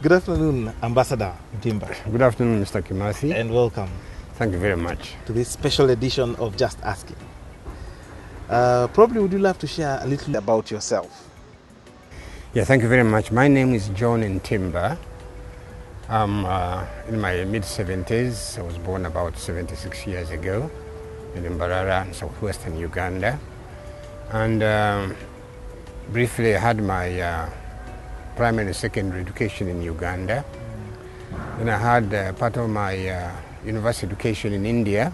Good afternoon, Ambassador Ntimba. Good afternoon, Mr. Kimasi. And welcome. Thank you very much. To this special edition of Just Asking. Probably would you love to share a little about yourself? Yeah, thank you very much. My name is John Ntimba. I'm in my mid-70s. I was born about 76 years ago in Mbarara, southwestern Uganda. And briefly I had my primary and secondary education in Uganda. Then I had part of my university education in India.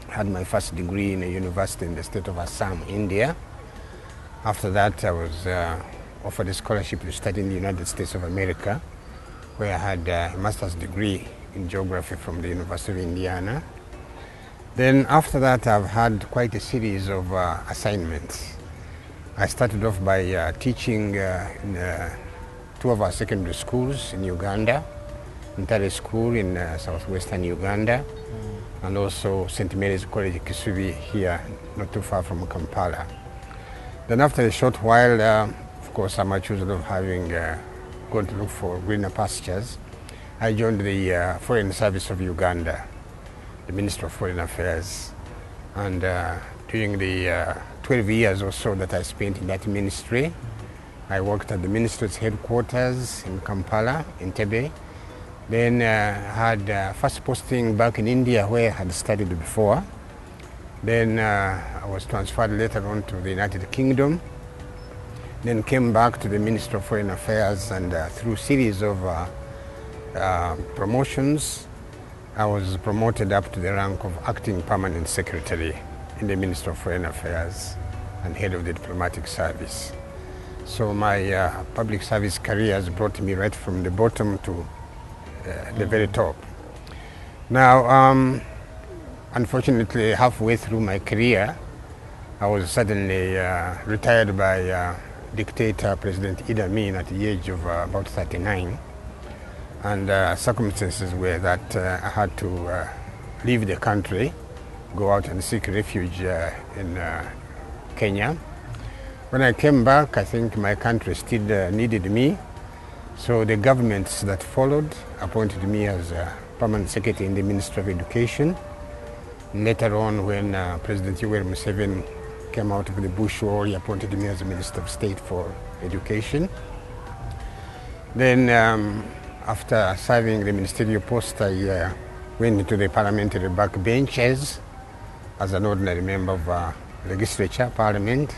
I had my first degree in a university in the state of Assam, India. After that, I was offered a scholarship to study in the United States of America, where I had a master's degree in geography from the University of Indiana. Then after that, I've had quite a series of assignments. I started off by teaching in two of our secondary schools in Uganda, Ntare School in southwestern Uganda, and also St. Mary's College Kisubi here, not too far from Kampala. Then after a short while, of course, I'm accused of having gone to look for greener pastures. I joined the Foreign Service of Uganda, the Ministry of Foreign Affairs. And during the 12 years or so that I spent in that ministry, I worked at the ministry's headquarters in Kampala, in Entebbe. Then had first posting back in India where I had studied before. Then I was transferred later on to the United Kingdom. Then came back to the Ministry of Foreign Affairs, and through a series of promotions, I was promoted up to the rank of Acting Permanent Secretary in the Ministry of Foreign Affairs and Head of the Diplomatic Service. So my public service career has brought me right from the bottom to the very top. Now, unfortunately, halfway through my career, I was suddenly retired by dictator President Idi Amin at the age of about 39. And circumstances were that I had to leave the country, go out and seek refuge in Kenya. When I came back, I think my country still needed me. So the governments that followed appointed me as a permanent secretary in the Ministry of Education. Later on, when President Yoweri Museveni came out of the Bush War, he appointed me as a Minister of State for Education. Then, after serving the ministerial post, I went into the parliamentary backbenches as an ordinary member of legislature, Parliament.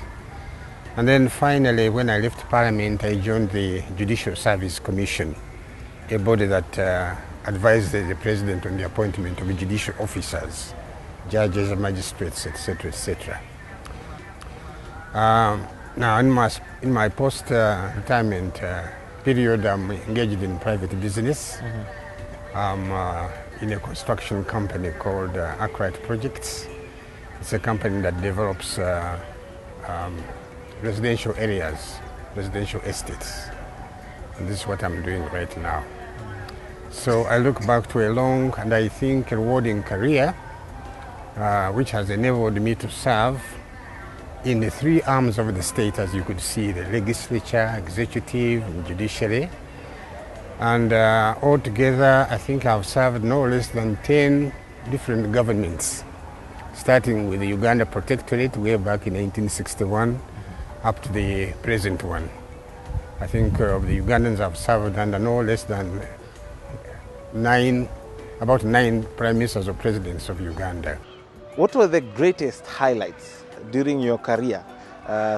And then finally, when I left Parliament, I joined the Judicial Service Commission, a body that advised the President on the appointment of judicial officers, judges, magistrates, etc., etc. Now, in my post-retirement period, I'm engaged in private business. I'm in a construction company called Arkwright Projects. It's a company that develops residential areas, residential estates. And this is what I'm doing right now. So I look back to a long and I think rewarding career, which has enabled me to serve in the three arms of the state, as you could see, the legislature, executive, and judiciary. And altogether, I think I've served no less than 10 different governments, starting with the Uganda Protectorate way back in 1961, up to the present one. I think of the Ugandans have served under no less than about nine prime ministers or presidents of Uganda. What were the greatest highlights during your career,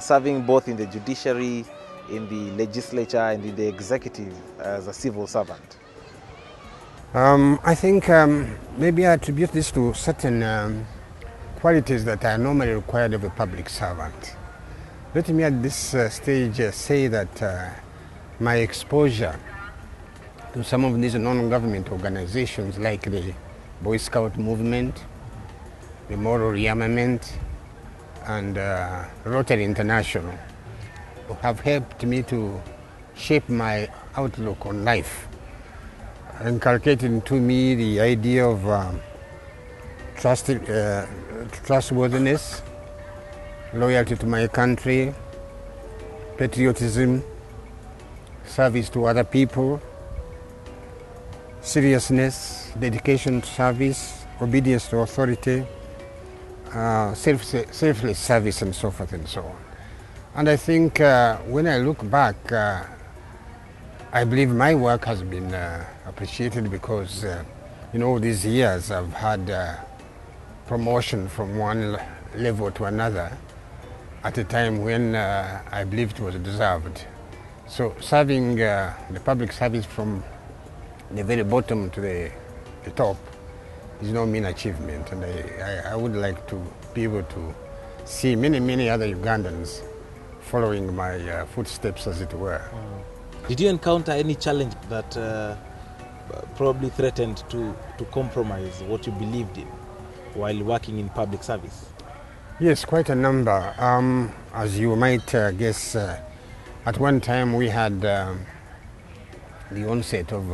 serving both in the judiciary, in the legislature, and in the executive as a civil servant? I think maybe I attribute this to certain qualities that are normally required of a public servant. Let me at this stage say that my exposure to some of these non-government organizations like the Boy Scout movement, the Moral Rearmament, and Rotary International have helped me to shape my outlook on life, inculcated into me the idea of trustworthiness, loyalty to my country, patriotism, service to other people, seriousness, dedication to service, obedience to authority, selfless service, and so forth and so on. And I think when I look back, I believe my work has been appreciated because in all these years I've had promotion from one level to another at a time when I believed it was deserved. So serving the public service from the very bottom to the top is no mean achievement, and I would like to be able to see many other Ugandans following my footsteps, as it were. Did you encounter any challenge that probably threatened to compromise what you believed in while working in public service? Yes, quite a number. As you might guess, at one time we had the onset of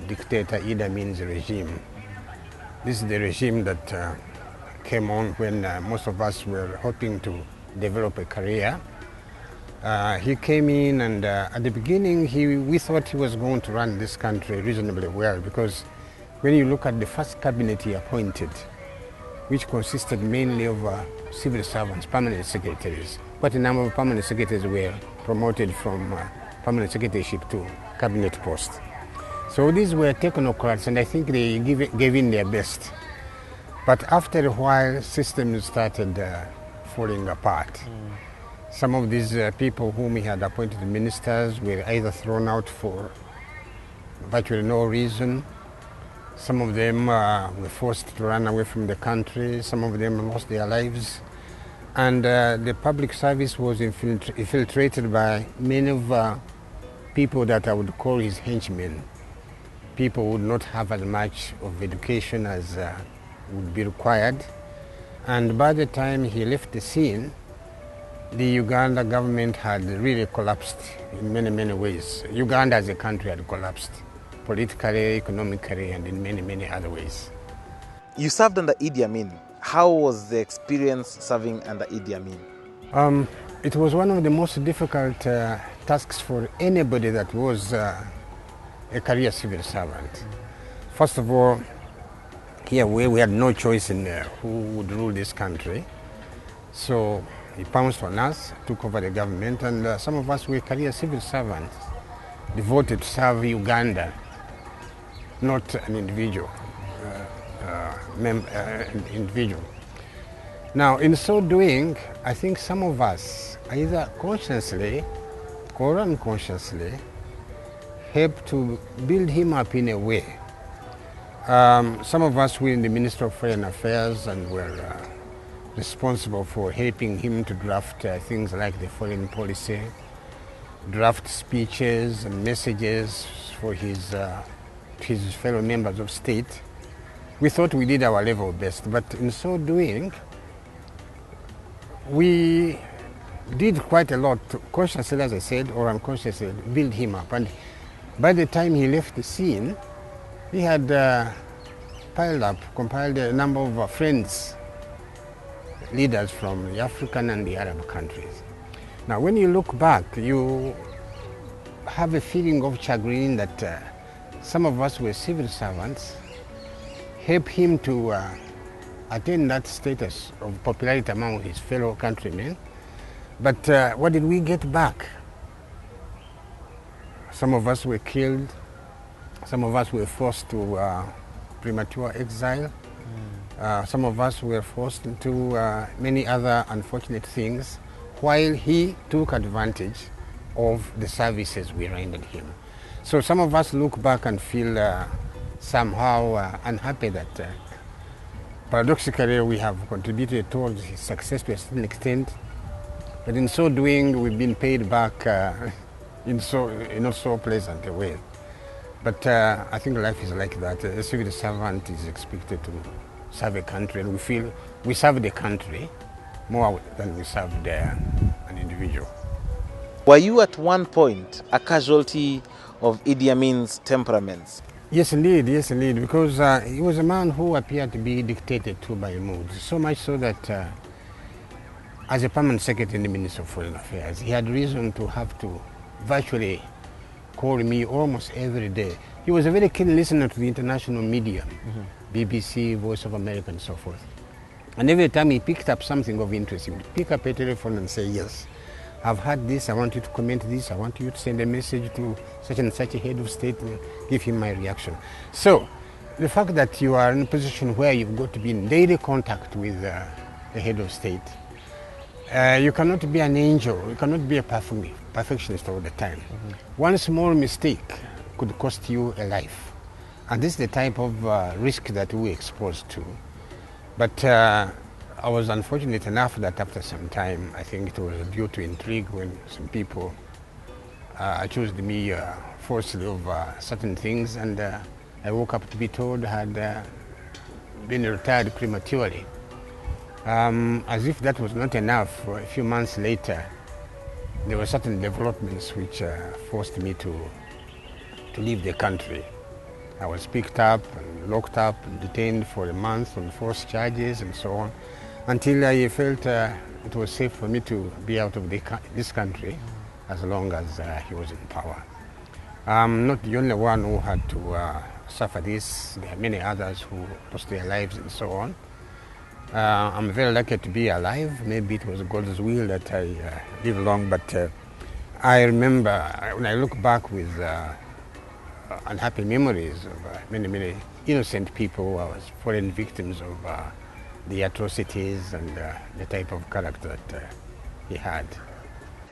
dictator Idi Amin's regime. This is the regime that came on when most of us were hoping to develop a career. He came in, and at the beginning we thought he was going to run this country reasonably well, because when you look at the first cabinet he appointed, which consisted mainly of civil servants, permanent secretaries, quite a number of permanent secretaries were promoted from permanent secretaryship to cabinet post. So these were technocrats, and I think they gave in their best. But after a while, systems started falling apart. Some of these people whom he had appointed ministers were either thrown out for virtually no reason. Some of them were forced to run away from the country. Some of them lost their lives. And the public service was infiltrated by many of people that I would call his henchmen. People would not have as much of education as would be required. And by the time he left the scene, the Uganda government had really collapsed in many ways. Uganda as a country had collapsed politically, economically, and in many other ways. You served under Idi Amin. How was the experience serving under Idi Amin? It was one of the most difficult tasks for anybody that was a career civil servant. First of all, here we had no choice in who would rule this country. So he pounced on us, took over the government, and some of us were career civil servants devoted to serve Uganda, not an individual. Individual. Now, in so doing, I think some of us, either consciously or unconsciously, helped to build him up in a way. Some of us were in the Ministry of Foreign Affairs and were responsible for helping him to draft things like the foreign policy, draft speeches and messages for his fellow members of state. We thought we did our level best, but in so doing, we did quite a lot to consciously, as I said, or unconsciously, build him up. And by the time he left the scene, he had compiled a number of friends, leaders from the African and the Arab countries. Now, when you look back, you have a feeling of chagrin that some of us were civil servants, help him to attain that status of popularity among his fellow countrymen. But what did we get back? Some of us were killed. Some of us were forced to premature exile. Some of us were forced into many other unfortunate things, while he took advantage of the services we rendered him. So some of us look back and feel somehow unhappy that paradoxically we have contributed towards his success to a certain extent, but in so doing we've been paid back in not so pleasant a way. But I think life is like that. A civil servant is expected to serve a country, and we feel we serve the country more than we served an individual. Were you at one point a casualty of Idi Amin's temperaments? Yes, indeed, because he was a man who appeared to be dictated to by moods, so much so that as a permanent secretary in the Ministry of Foreign Affairs, he had reason to have to virtually call me almost every day. He was a very keen listener to the international media, BBC, Voice of America, and so forth. And every time he picked up something of interest, he would pick up a telephone and say, yes, I've heard this, I want you to comment this, I want you to send a message to such and such a head of state, and give him my reaction. So, the fact that you are in a position where you've got to be in daily contact with the head of state, you cannot be an angel, you cannot be a perfectionist all the time. One small mistake could cost you a life. And this is the type of risk that we're exposed to. But I was unfortunate enough that after some time, I think it was due to intrigue when some people accused me falsely of certain things, and I woke up to be told I had been retired prematurely. As if that was not enough, a few months later, there were certain developments which forced me to leave the country. I was picked up and locked up and detained for a month on false charges and so on, until I felt it was safe for me to be out of this country as long as he was in power. I'm not the only one who had to suffer this. There are many others who lost their lives and so on. I'm very lucky to be alive. Maybe it was God's will that I live long, but I remember when I look back with unhappy memories of many innocent people who was fallen victims of the atrocities and the type of character that he had.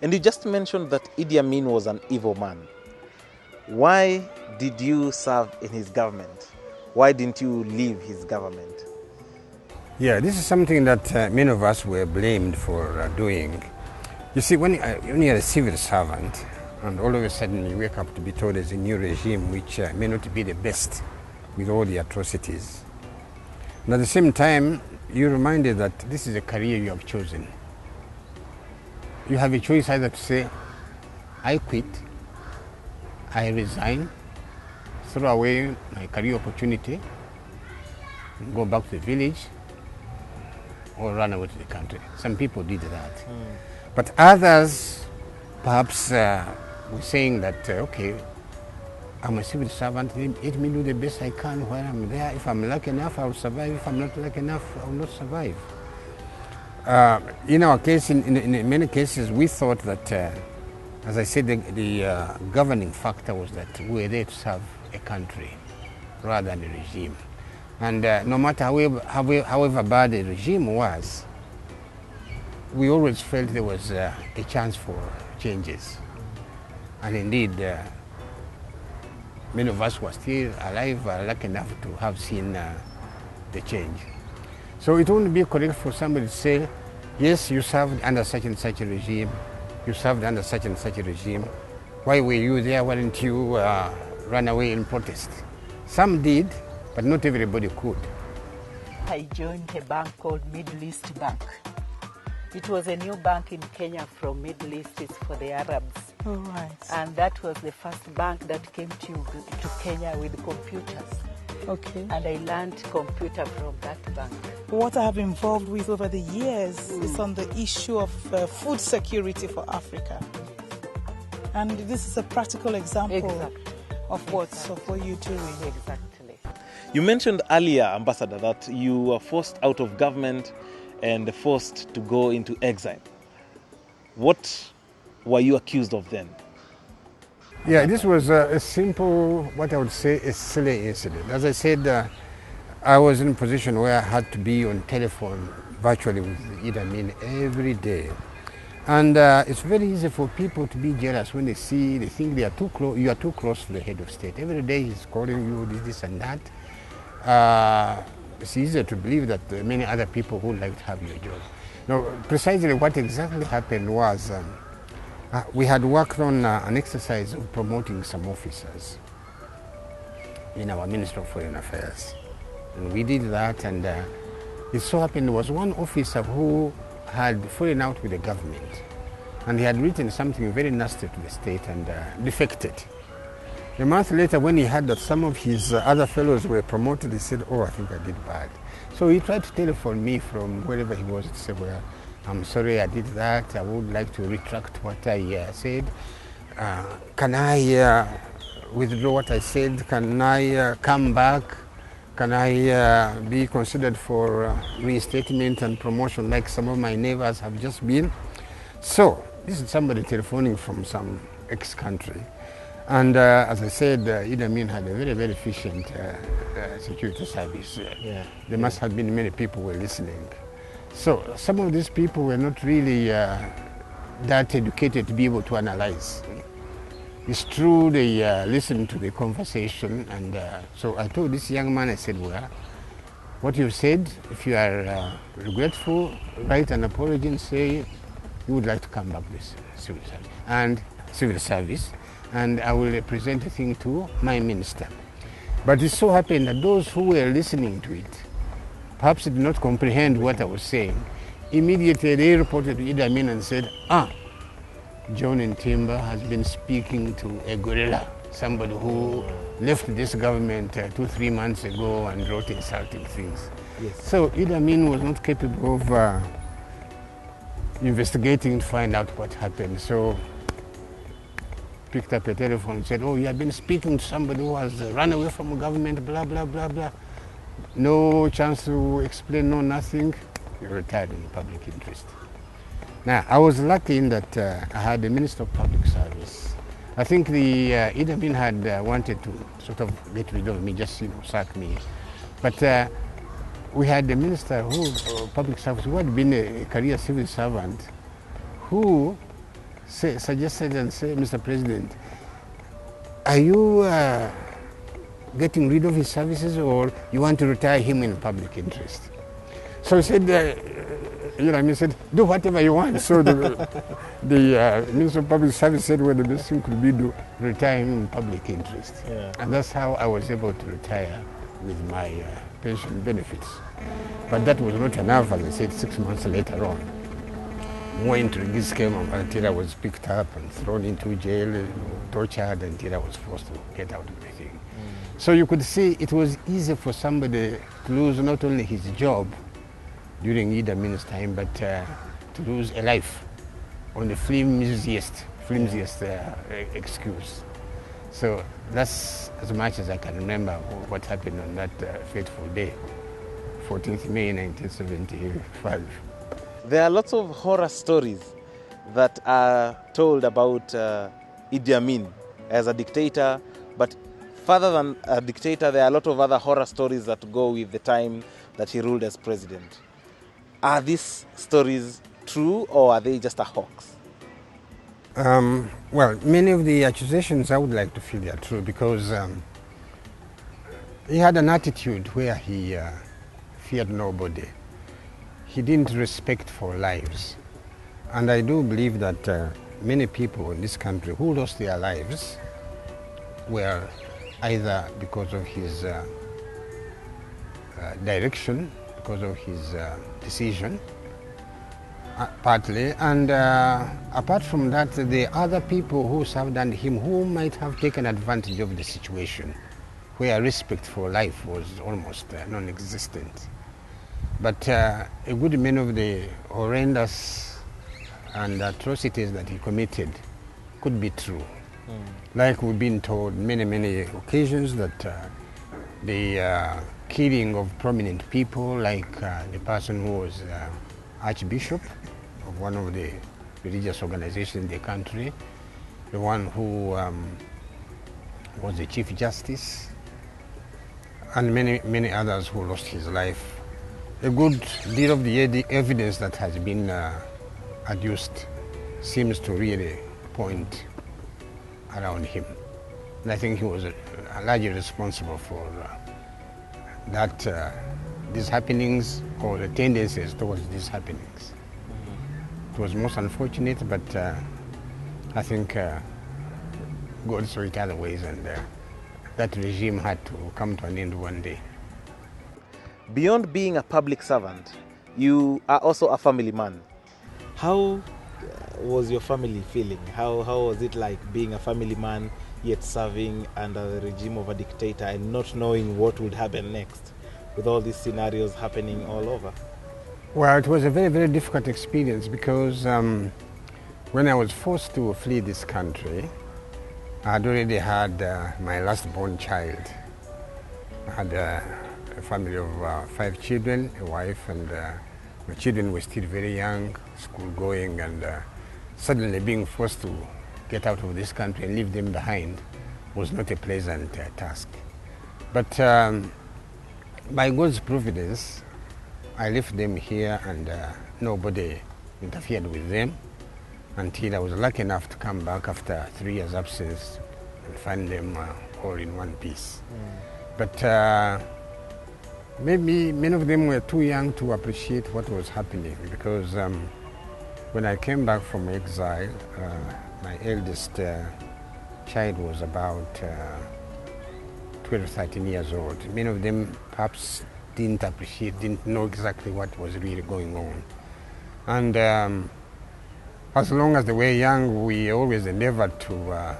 And you just mentioned that Idi Amin was an evil man. Why did you serve in his government? Why didn't you leave his government? Yeah, this is something that many of us were blamed for doing. You see, when you're a civil servant, and all of a sudden you wake up to be told there's a new regime which may not be the best with all the atrocities. And at the same time, you're reminded that this is a career you have chosen. You have a choice either to say, I quit, I resign, throw away my career opportunity, and go back to the village, or run away to the country. Some people did that. But others, perhaps, were saying that, okay, I'm a civil servant, let me do the best I can while I'm there. If I'm lucky enough, I'll survive. If I'm not lucky enough, I will not survive. In our case, in many cases, we thought that, as I said, the governing factor was that we were there to serve a country rather than a regime. And no matter however bad the regime was, we always felt there was a chance for changes. And indeed, many of us who are still alive are lucky enough to have seen the change. So it wouldn't be correct for somebody to say, yes, you served under such and such a regime, you served under such and such a regime. Why were you there? Why didn't you run away in protest? Some did, but not everybody could. I joined a bank called Middle East Bank. It was a new bank in Kenya from Middle East. It's for the Arabs. Oh, right. And that was the first bank that came to Kenya with computers. Okay. And I learned computer from that bank. What I have been involved with over the years is on the issue of food security for Africa. And this is a practical example of what you're doing. Exactly. You mentioned earlier, Ambassador, that you were forced out of government and forced to go into exile. What were you accused of then? Yeah, this was a simple, what I would say, a silly incident. As I said, I was in a position where I had to be on telephone virtually with Idi Amin every day. And it's very easy for people to be jealous when they think they are too close, you are too close to the head of state. Every day he's calling you this and that. It's easier to believe that many other people would like to have your job. Now, precisely what exactly happened was we had worked on an exercise of promoting some officers in our Ministry of Foreign Affairs. And we did that, and it so happened there was one officer who had fallen out with the government, and he had written something very nasty to the state and defected. A month later, when he heard that some of his other fellows were promoted, he said, oh, I think I did bad. So he tried to telephone me from wherever he was to say, well, I'm sorry I did that. I would like to retract what I said. can I withdraw what I said? Can I come back? Can I be considered for reinstatement and promotion like some of my neighbors have just been? So this is somebody telephoning from some ex-country. And as I said, Idi Amin had a very, very efficient security service. There must have been many people who were listening. So some of these people were not really that educated to be able to analyze. It's true they listened to the conversation, and so I told this young man, I said, well, what you've said, if you are regretful, write an apology and say you would like to come back to this civil service, and I will present the thing to my minister. But it so happened that those who were listening to it perhaps did not comprehend what I was saying. Immediately they reported to Idi Amin and said, John Ntimba has been speaking to a gorilla, somebody who left this government 2-3 months ago and wrote insulting things. Yes. So Idi Amin was not capable of investigating to find out what happened. So picked up a telephone and said, you have been speaking to somebody who has run away from the government, blah, blah, blah, blah. No chance to explain, no nothing. He retired in the public interest. Now, I was lucky in that I had the Minister of Public Service. I think the Idi Amin had wanted to sort of get rid of me, just sack me. But we had the Minister of Public Service who had been a career civil servant, who suggested and said, Mr. President, are you getting rid of his services, or you want to retire him in public interest? So he said, Idi Amin said, do whatever you want. So the Minister of Public Service said, well, the best thing could be to retire him in public interest. Yeah. And that's how I was able to retire with my pension benefits. But that was not enough, as I said, 6 months later on. More intrigues came until I was picked up and thrown into jail, tortured until I was forced to get out of the thing. So you could see it was easy for somebody to lose not only his job during Idi Amin's time, but to lose a life on the flimsiest excuse. So that's as much as I can remember what happened on that fateful day, 14th May 1975. There are lots of horror stories that are told about Idi Amin as a dictator, but further than a dictator, there are a lot of other horror stories that go with the time that he ruled as president. Are these stories true, or are they just a hoax? Well, many of the accusations I would like to feel are true, because he had an attitude where he feared nobody. He didn't respect for lives. And I do believe that many people in this country who lost their lives were either because of his direction, because of his decision, partly, and apart from that, the other people who served under him who might have taken advantage of the situation, where respect for life was almost non-existent. But a good many of the horrendous and atrocities that he committed could be true. Like we've been told many occasions that the killing of prominent people, like the person who was Archbishop of one of the religious organizations in the country, the one who was the Chief Justice, and many others who lost his life. A good deal of the evidence that has been adduced seems to really point around him. And I think he was largely responsible for these happenings, or the tendencies towards these happenings. It was most unfortunate, but I think God saw it other ways, and that regime had to come to an end one day. Beyond being a public servant, you are also a family man. How was your family feeling? How was it like being a family man yet serving under the regime of a dictator and not knowing what would happen next, with all these scenarios happening all over? Well, it was a very difficult experience, because when I was forced to flee this country, I had already had my last born child. I had a family of 5 children, a wife, and my children were still very young, school going, and suddenly being forced to get out of this country and leave them behind was not a pleasant task. But by God's providence, I left them here, and nobody interfered with them until I was lucky enough to come back after 3 years' absence and find them all in one piece. But maybe many of them were too young to appreciate what was happening, because when I came back from exile, my eldest child was about 12, 13 years old. Many of them perhaps didn't appreciate, didn't know exactly what was really going on. And as long as they were young, we always endeavored to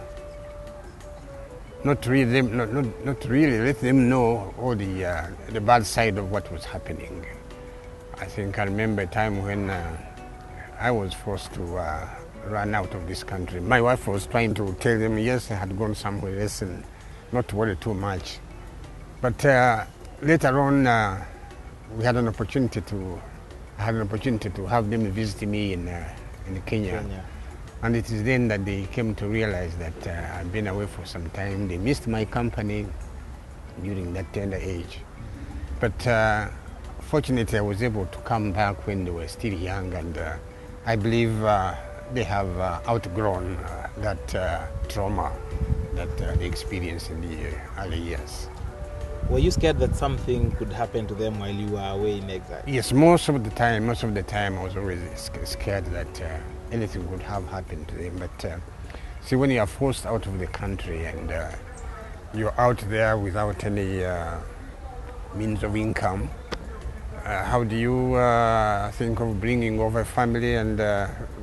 not really let them know all the bad side of what was happening. I think I remember a time when I was forced to run out of this country. My wife was trying to tell them, yes, I had gone somewhere else and not to worry too much. But later on, I had an opportunity to have them visit me in Kenya. And it is then that they came to realize that I'd been away for some time. They missed my company during that tender age. But fortunately, I was able to come back when they were still young, and I believe they have outgrown that trauma that they experienced in the early years. Were you scared that something could happen to them while you were away in exile? Yes, most of the time I was always scared that anything could have happened to them. But see, when you are forced out of the country and you're out there without any means of income, how do you think of bringing over a family and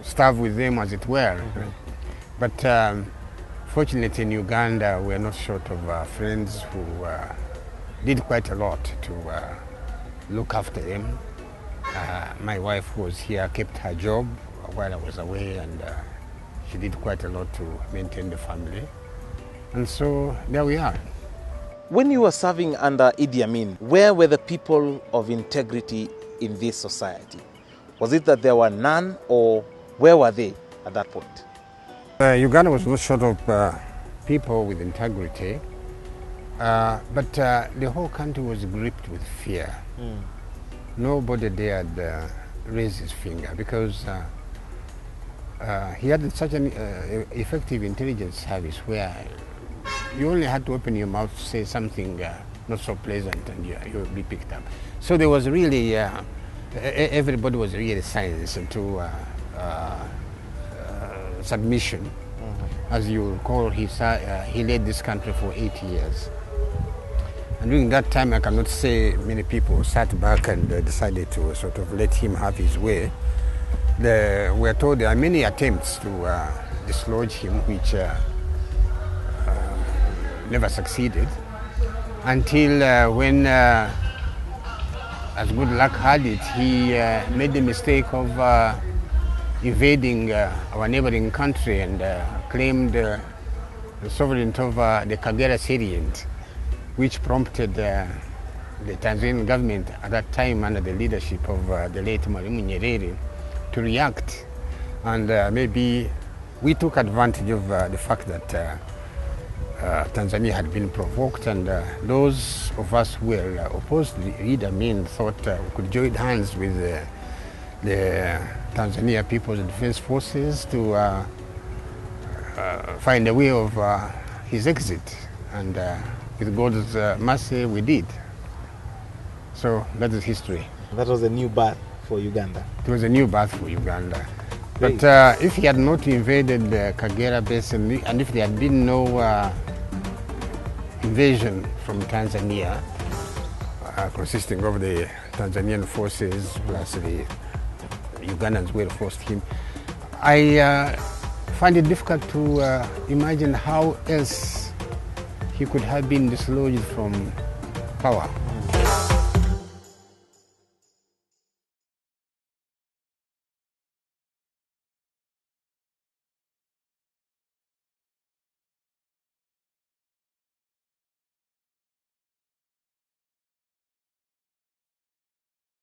starve with them, as it were? But fortunately in Uganda, we are not short of friends who did quite a lot to look after them. My wife who was here kept her job while I was away, and she did quite a lot to maintain the family. And so there we are. When you were serving under Idi Amin, where were the people of integrity in this society? Was it that there were none, or where were they at that point? Uganda was not short of people with integrity, but the whole country was gripped with fear. Nobody dared raise his finger, because he had such an effective intelligence service where you only had to open your mouth to say something not so pleasant and you would be picked up. So there was really, everybody was really silenced to submission. As you recall, he led this country for 8 years. And during that time, I cannot say many people sat back and decided to sort of let him have his way. We are told there are many attempts to dislodge him, which never succeeded, until when, as good luck had it, he made the mistake of invading our neighboring country and claimed the sovereignty over the Kagera salient, which prompted the Tanzanian government at that time, under the leadership of the late Mwalimu Nyerere, to react. And maybe we took advantage of the fact that Tanzania had been provoked, and those of us who were opposed to Idi Amin thought we could join hands with the Tanzania People's Defense Forces to find a way of his exit. And with God's mercy, we did. So that is history. That was a new birth for Uganda. It was a new birth for Uganda. Great. But if he had not invaded the Kagera Basin, and if there had been no invasion from Tanzania, consisting of the Tanzanian forces plus the Ugandans who had forced him, I find it difficult to imagine how else he could have been dislodged from power.